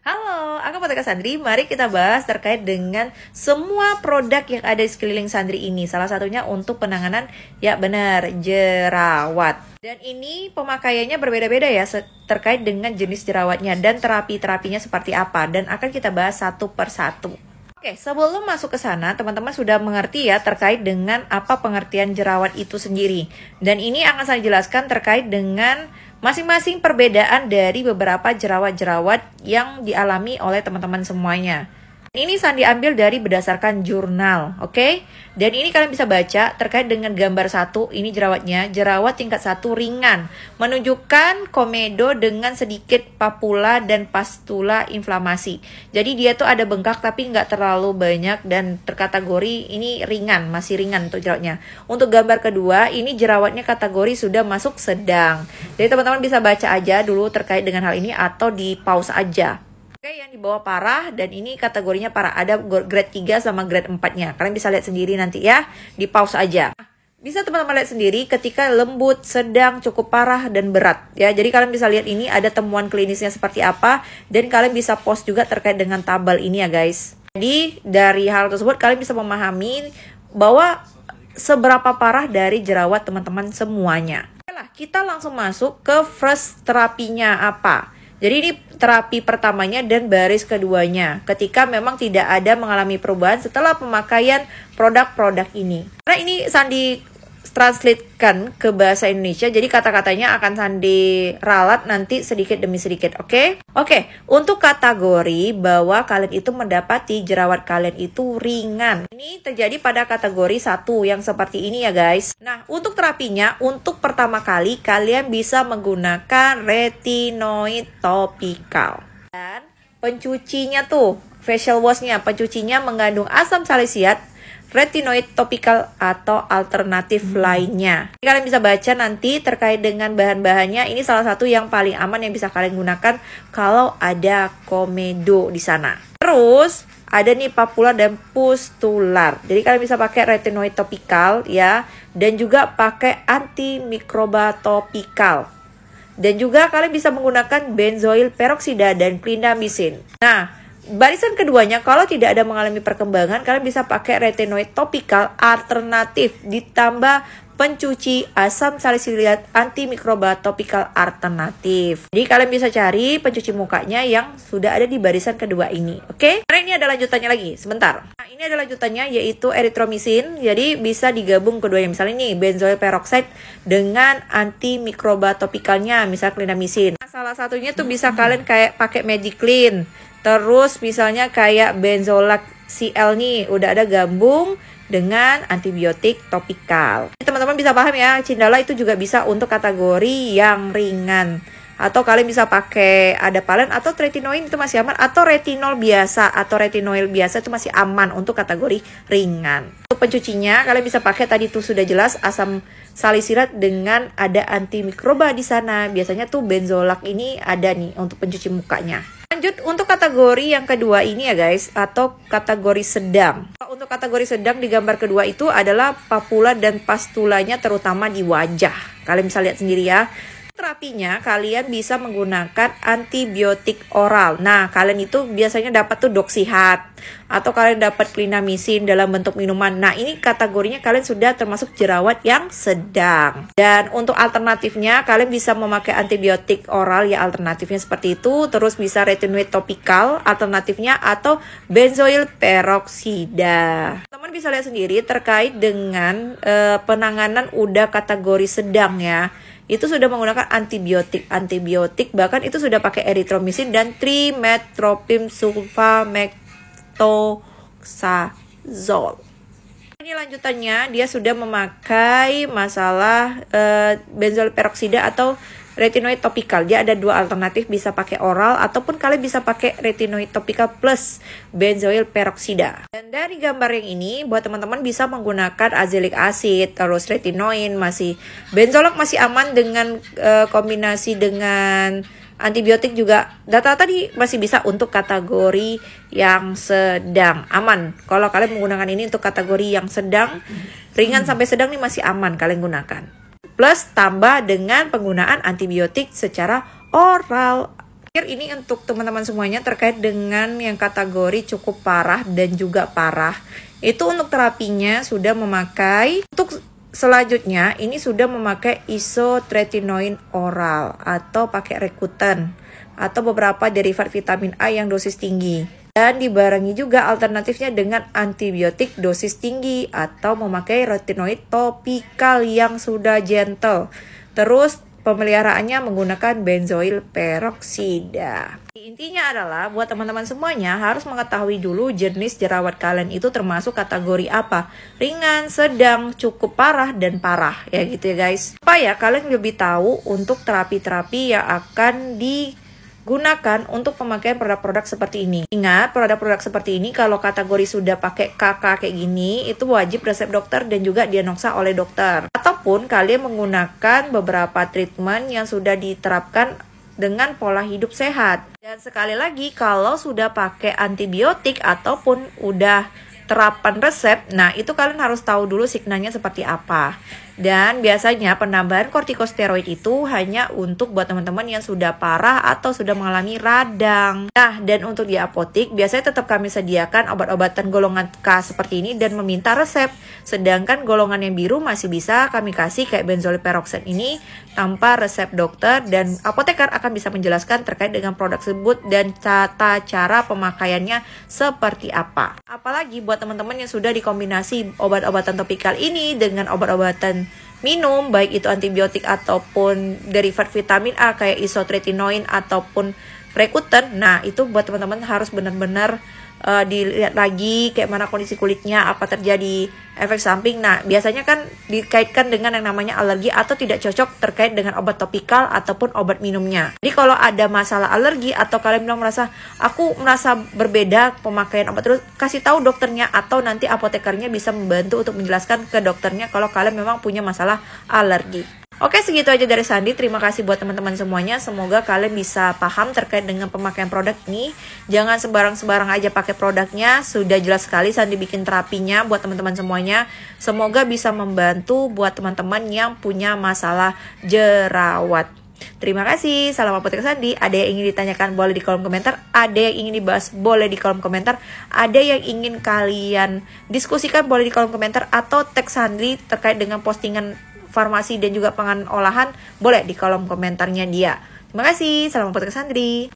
Halo, aku Putri Sandri. Mari kita bahas terkait dengan semua produk yang ada di sekeliling Sandri ini. Salah satunya untuk penanganan, ya benar, jerawat. Dan ini pemakaiannya berbeda-beda ya, terkait dengan jenis jerawatnya dan terapi-terapinya seperti apa. Dan akan kita bahas satu per satu. Oke, sebelum masuk ke sana, teman-teman sudah mengerti ya terkait dengan apa pengertian jerawat itu sendiri. Dan ini akan saya jelaskan terkait dengan masing-masing perbedaan dari beberapa jerawat-jerawat yang dialami oleh teman-teman semuanya. Ini Sandi ambil dari berdasarkan jurnal, oke? Dan ini kalian bisa baca terkait dengan gambar 1, ini jerawatnya, jerawat tingkat 1 ringan, menunjukkan komedo dengan sedikit papula dan pastula inflamasi. Jadi dia tuh ada bengkak tapi nggak terlalu banyak dan terkategori ini ringan, masih ringan untuk jerawatnya. Untuk gambar kedua, ini jerawatnya kategori sudah masuk sedang. Jadi teman-teman bisa baca aja dulu terkait dengan hal ini atau di pause aja. Oke, yang di bawah parah dan ini kategorinya parah. Ada grade 3 sama grade 4-nya. Kalian bisa lihat sendiri nanti ya. Di pause aja. Bisa teman-teman lihat sendiri ketika lembut, sedang, cukup parah, dan berat. Ya, jadi kalian bisa lihat ini ada temuan klinisnya seperti apa. Dan kalian bisa post juga terkait dengan tabel ini ya guys. Jadi dari hal tersebut kalian bisa memahami bahwa seberapa parah dari jerawat teman-teman semuanya. Oke lah, kita langsung masuk ke first terapinya apa. Jadi ini terapi pertamanya dan baris keduanya ketika memang tidak ada mengalami perubahan setelah pemakaian produk-produk ini. Karena ini Sandi translatekan ke bahasa Indonesia, jadi kata-katanya akan Sandi ralat nanti sedikit demi sedikit, oke? Oke, untuk kategori bahwa kalian itu mendapati jerawat kalian itu ringan. Ini terjadi pada kategori 1 yang seperti ini ya guys. Nah, untuk terapinya, untuk pertama kali kalian bisa menggunakan retinoid topikal. Dan pencucinya tuh, facial washnya, pencucinya mengandung asam salisiat, retinoid topikal atau alternatif lainnya. Kalian bisa baca nanti terkait dengan bahan-bahannya. Ini salah satu yang paling aman yang bisa kalian gunakan kalau ada komedo di sana. Terus ada nih papula dan pustular. Jadi kalian bisa pakai retinoid topikal ya, dan juga pakai antimikroba topikal. Dan juga kalian bisa menggunakan benzoil peroksida dan clindamycin. Nah, barisan keduanya, kalau tidak ada mengalami perkembangan, kalian bisa pakai retinoid topikal alternatif ditambah pencuci asam salisilat antimikroba topikal alternatif. Jadi kalian bisa cari pencuci mukanya yang sudah ada di barisan kedua ini, oke? Karena ini ada lanjutannya lagi, sebentar. Nah, ini ada lanjutannya yaitu erythromycin. Jadi bisa digabung keduanya. Misalnya nih benzoil peroxide dengan antimikroba topikalnya, misalnya clindamycin. Nah, salah satunya tuh bisa kalian kayak pakai Mediclean. Terus misalnya kayak Benzolac CL nih udah ada gabung dengan antibiotik topikal. Teman-teman bisa paham ya, Cindala itu juga bisa untuk kategori yang ringan. Atau kalian bisa pakai Adapalene atau tretinoin itu masih aman. Atau retinol biasa atau retinoil biasa itu masih aman untuk kategori ringan. Untuk pencucinya kalian bisa pakai tadi tuh sudah jelas asam salisilat dengan ada antimikroba di sana. Biasanya tuh Benzolac ini ada nih untuk pencuci mukanya. Lanjut untuk kategori yang kedua ini ya guys, atau kategori sedang. Untuk kategori sedang di gambar kedua itu adalah papula dan pastulanya terutama di wajah. Kalian bisa lihat sendiri ya. Terapinya kalian bisa menggunakan antibiotik oral. Nah, kalian itu biasanya dapat tuh Doxihat atau kalian dapat clindamycin dalam bentuk minuman. Nah, ini kategorinya kalian sudah termasuk jerawat yang sedang. Dan untuk alternatifnya kalian bisa memakai antibiotik oral ya, alternatifnya seperti itu. Terus bisa retinoid topikal alternatifnya atau benzoil peroksida. Teman bisa lihat sendiri terkait dengan penanganan udah kategori sedang ya. Itu sudah menggunakan antibiotik bahkan itu sudah pakai erythromycin dan trimetoprim sulfamethoxazole. Ini lanjutannya dia sudah memakai masalah benzoil peroksida atau retinoid topikal. Dia ada dua alternatif, bisa pakai oral ataupun kalian bisa pakai retinoid topikal plus benzoil peroksida. Dan dari gambar yang ini buat teman-teman bisa menggunakan azelaic acid, terus retinoin masih, Benzolac masih aman dengan kombinasi dengan antibiotik juga. Data tadi masih bisa untuk kategori yang sedang aman. Kalau kalian menggunakan ini untuk kategori yang sedang, ringan sampai sedang nih masih aman kalian gunakan. Plus tambah dengan penggunaan antibiotik secara oral. Ini untuk teman-teman semuanya terkait dengan yang kategori cukup parah dan juga parah. Itu untuk terapinya sudah memakai, untuk selanjutnya ini sudah memakai isotretinoin oral atau pakai Recuten atau beberapa derivat vitamin A yang dosis tinggi. Dan dibarengi juga alternatifnya dengan antibiotik dosis tinggi atau memakai retinoid topikal yang sudah gentle. Terus pemeliharaannya menggunakan benzoil peroksida. Intinya adalah buat teman-teman semuanya harus mengetahui dulu jenis jerawat kalian itu termasuk kategori apa. Ringan, sedang, cukup parah, dan parah. Ya gitu ya guys. Supaya kalian lebih tahu untuk terapi-terapi yang akan digunakan untuk pemakaian produk-produk seperti ini. Ingat, produk-produk seperti ini kalau kategori sudah pakai KK kayak gini, itu wajib resep dokter dan juga diagnosa oleh dokter. Ataupun kalian menggunakan beberapa treatment yang sudah diterapkan dengan pola hidup sehat. Dan sekali lagi, kalau sudah pakai antibiotik ataupun udah terapan resep, nah itu kalian harus tahu dulu signalnya seperti apa. Dan biasanya penambahan kortikosteroid itu hanya untuk buat teman-teman yang sudah parah atau sudah mengalami radang. Nah, dan untuk di apotik biasanya tetap kami sediakan obat-obatan golongan K seperti ini dan meminta resep. Sedangkan golongan yang biru masih bisa kami kasih kayak benzoyl peroxide ini tanpa resep dokter, dan apoteker akan bisa menjelaskan terkait dengan produk tersebut dan tata cara pemakaiannya seperti apa. Apalagi buat teman-teman yang sudah dikombinasi obat-obatan topikal ini dengan obat-obatan minum, baik itu antibiotik ataupun derivat vitamin A kayak isotretinoin ataupun Recuten. Nah, itu buat teman-teman harus benar-benar dilihat lagi kayak mana kondisi kulitnya, apa terjadi efek samping. Nah, biasanya kan dikaitkan dengan yang namanya alergi atau tidak cocok terkait dengan obat topikal ataupun obat minumnya. Jadi kalau ada masalah alergi atau kalian bilang aku merasa berbeda pemakaian obat, terus kasih tahu dokternya atau nanti apotekernya bisa membantu untuk menjelaskan ke dokternya kalau kalian memang punya masalah alergi. Oke, segitu aja dari Sandi. Terima kasih buat teman-teman semuanya. Semoga kalian bisa paham terkait dengan pemakaian produk ini. Jangan sembarang-sembarang aja pakai produknya. Sudah jelas sekali Sandi bikin terapinya buat teman-teman semuanya. Semoga bisa membantu buat teman-teman yang punya masalah jerawat. Terima kasih. Salam apotek Sandi. Ada yang ingin ditanyakan boleh di kolom komentar. Ada yang ingin dibahas boleh di kolom komentar. Ada yang ingin kalian diskusikan boleh di kolom komentar. Atau tag Sandi terkait dengan postingan farmasi dan juga pangan olahan boleh di kolom komentarnya dia. Terima kasih. Salam apotek Sandi.